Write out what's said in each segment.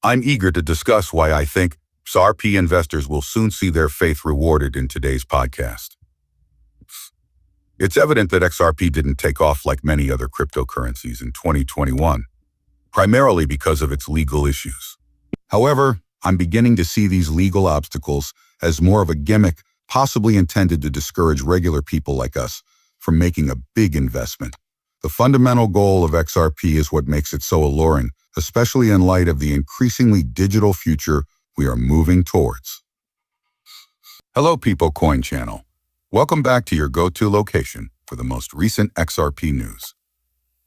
I'm eager to discuss why I think XRP investors will soon see their faith rewarded in today's podcast. It's evident that XRP didn't take off like many other cryptocurrencies in 2021, primarily because of its legal issues. However, I'm beginning to see these legal obstacles as more of a gimmick, possibly intended to discourage regular people like us from making a big investment. The fundamental goal of XRP is what makes it so alluring, especially in light of the increasingly digital future we are moving towards. Hello, People Coin Channel. Welcome back to your go-to location for the most recent XRP news.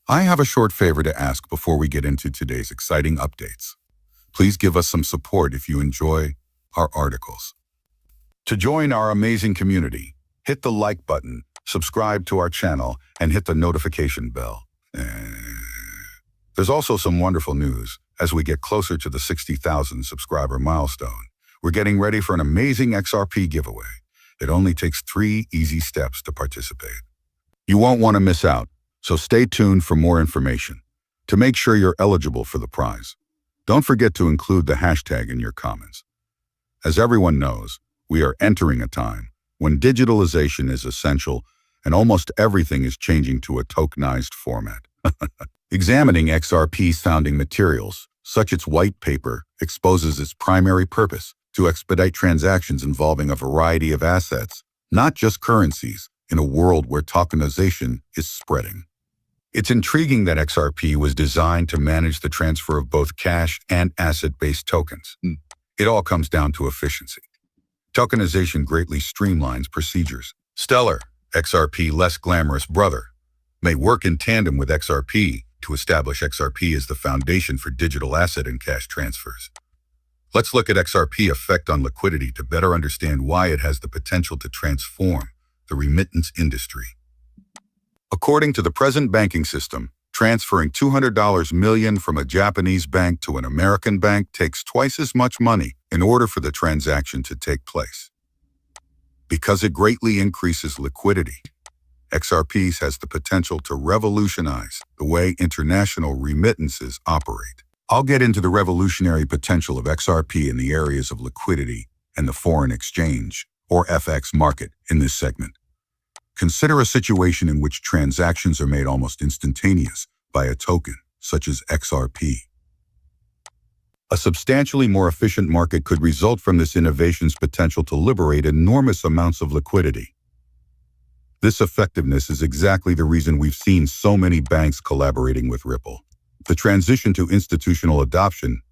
I have a short favor to ask before we get into today's exciting updates. Please give us some support if you enjoy our articles. To join our amazing community, hit the like button, subscribe to our channel, and hit the notification bell. There's also some wonderful news as we get closer to the 60,000 subscriber milestone. We're getting ready for an amazing XRP giveaway. It only takes 3 easy steps to participate. You won't want to miss out, so stay tuned for more information. To make sure you're eligible for the prize, don't forget to include the hashtag in your comments. As everyone knows, we are entering a time when digitalization is essential and almost everything is changing to a tokenized format. Examining XRP's founding materials, such as its white paper, exposes its primary purpose to expedite transactions involving a variety of assets, not just currencies, in a world where tokenization is spreading. It's intriguing that XRP was designed to manage the transfer of both cash and asset-based tokens. It all comes down to efficiency. Tokenization greatly streamlines procedures. Stellar, XRP's less glamorous brother, may work in tandem with XRP to establish XRP as the foundation for digital asset and cash transfers. Let's look at XRP's effect on liquidity to better understand why it has the potential to transform the remittance industry. According to the present banking system, transferring $200 million from a Japanese bank to an American bank takes twice as much money in order for the transaction to take place. Because it greatly increases liquidity, XRP has the potential to revolutionize the way international remittances operate. I'll get into the revolutionary potential of XRP in the areas of liquidity and the foreign exchange, or FX market, in this segment. Consider a situation in which transactions are made almost instantaneous by a token, such as XRP. A substantially more efficient market could result from this innovation's potential to liberate enormous amounts of liquidity. This effectiveness is exactly the reason we've seen so many banks collaborating with Ripple. The transition to institutional adoption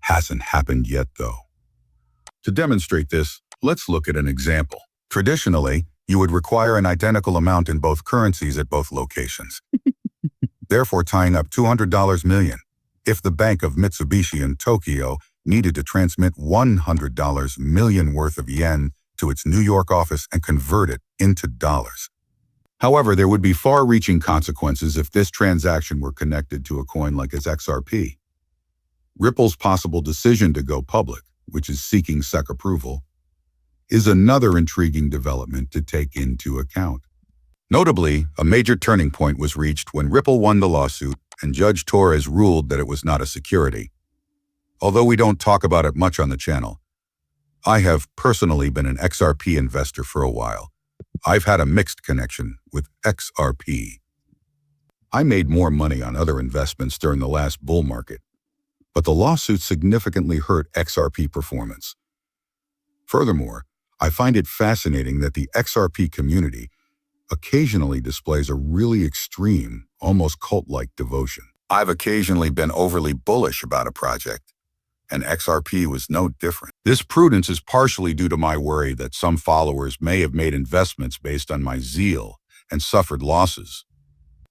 hasn't happened yet, though. To demonstrate this, let's look at an example. Traditionally, you would require an identical amount in both currencies at both locations, therefore tying up $200 million. If the Bank of Mitsubishi in Tokyo needed to transmit $100 million worth of yen to its New York office and convert it into dollars. However, there would be far-reaching consequences if this transaction were connected to a coin like its XRP. Ripple's possible decision to go public, which is seeking SEC approval, is another intriguing development to take into account. Notably, a major turning point was reached when Ripple won the lawsuit and Judge Torres ruled that it was not a security. Although we don't talk about it much on the channel, I have personally been an XRP investor for a while. I've had a mixed connection with XRP. I made more money on other investments during the last bull market, but the lawsuit significantly hurt XRP performance. Furthermore, I find it fascinating that the XRP community occasionally displays a really extreme, almost cult-like devotion. I've occasionally been overly bullish about a project, and XRP was no different. This prudence is partially due to my worry that some followers may have made investments based on my zeal and suffered losses.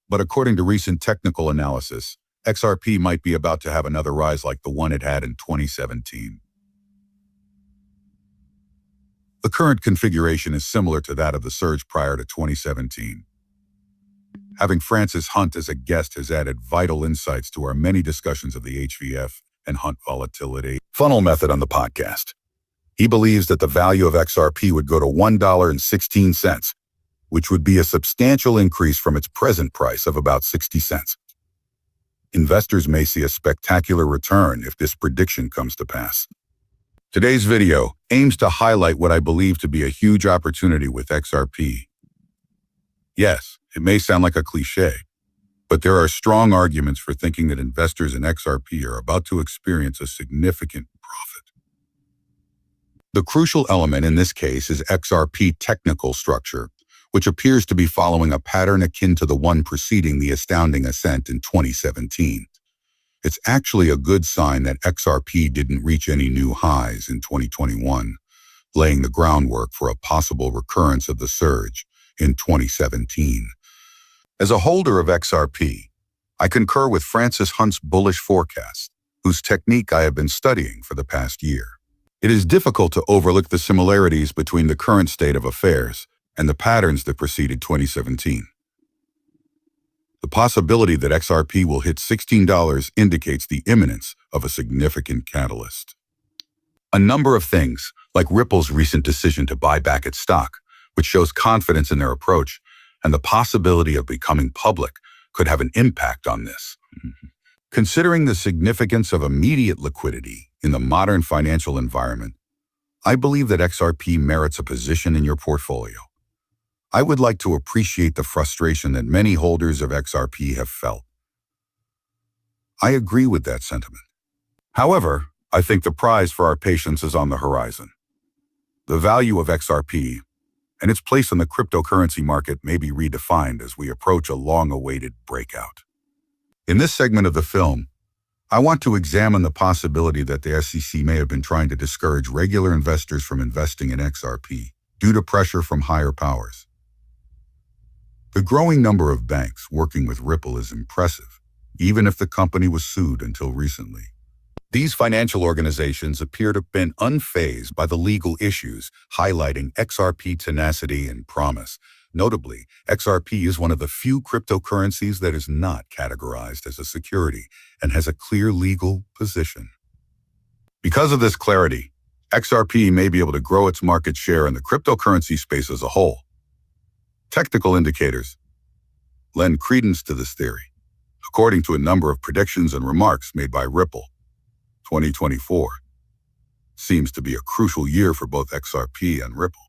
But according to recent technical analysis, XRP might be about to have another rise like the one it had in 2017. The current configuration is similar to that of the surge prior to 2017. Having Francis Hunt as a guest has added vital insights to our many discussions of the HVF and Hunt volatility funnel method on the podcast. He believes that the value of XRP would go to $1.16, which would be a substantial increase from its present price of about 60 cents. Investors may see a spectacular return if this prediction comes to pass. Today's video aims to highlight what I believe to be a huge opportunity with XRP. Yes, it may sound like a cliche, but there are strong arguments for thinking that investors in XRP are about to experience a significant profit. The crucial element in this case is XRP technical structure, which appears to be following a pattern akin to the one preceding the astounding ascent in 2017. It's actually a good sign that XRP didn't reach any new highs in 2021, laying the groundwork for a possible recurrence of the surge in 2017. As a holder of XRP, I concur with Francis Hunt's bullish forecast, whose technique I have been studying for the past year. It is difficult to overlook the similarities between the current state of affairs and the patterns that preceded 2017. The possibility that XRP will hit $16 indicates the imminence of a significant catalyst. A number of things, like Ripple's recent decision to buy back its stock, which shows confidence in their approach, and the possibility of becoming public, could have an impact on this. Considering the significance of immediate liquidity in the modern financial environment, I believe that XRP merits a position in your portfolio. I would like to appreciate the frustration that many holders of XRP have felt. I agree with that sentiment. However, I think the prize for our patience is on the horizon. The value of XRP and its place in the cryptocurrency market may be redefined as we approach a long-awaited breakout. In this segment of the film, I want to examine the possibility that the SEC may have been trying to discourage regular investors from investing in XRP due to pressure from higher powers. The growing number of banks working with Ripple is impressive, even if the company was sued until recently. These financial organizations appear to have been unfazed by the legal issues, highlighting XRP tenacity and promise. Notably, XRP is one of the few cryptocurrencies that is not categorized as a security and has a clear legal position. Because of this clarity, XRP may be able to grow its market share in the cryptocurrency space as a whole. Technical indicators lend credence to this theory. According to a number of predictions and remarks made by Ripple, 2024 seems to be a crucial year for both XRP and Ripple.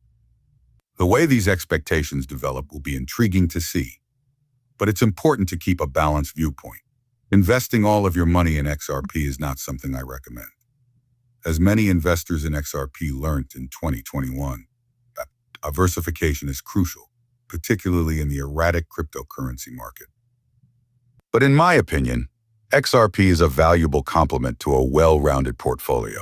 The way these expectations develop will be intriguing to see, but it's important to keep a balanced viewpoint. Investing all of your money in XRP is not something I recommend. As many investors in XRP learned in 2021, diversification is crucial, particularly in the erratic cryptocurrency market. But in my opinion, XRP is a valuable complement to a well-rounded portfolio.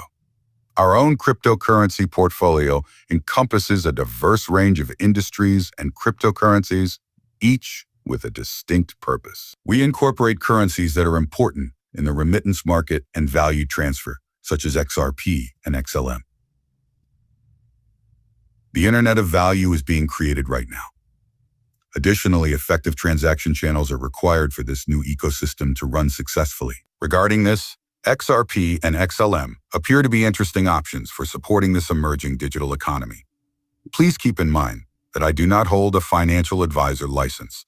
Our own cryptocurrency portfolio encompasses a diverse range of industries and cryptocurrencies, each with a distinct purpose. We incorporate currencies that are important in the remittance market and value transfer, such as XRP and XLM. The Internet of Value is being created right now. Additionally, effective transaction channels are required for this new ecosystem to run successfully. Regarding this, XRP and XLM appear to be interesting options for supporting this emerging digital economy. Please keep in mind that I do not hold a financial advisor license.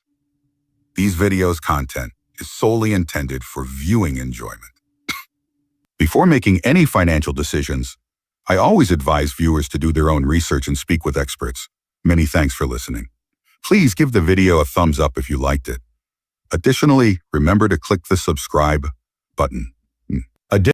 These videos' content is solely intended for viewing enjoyment. Before making any financial decisions, I always advise viewers to do their own research and speak with experts. Many thanks for listening. Please give the video a thumbs up if you liked it. Additionally, remember to click the subscribe button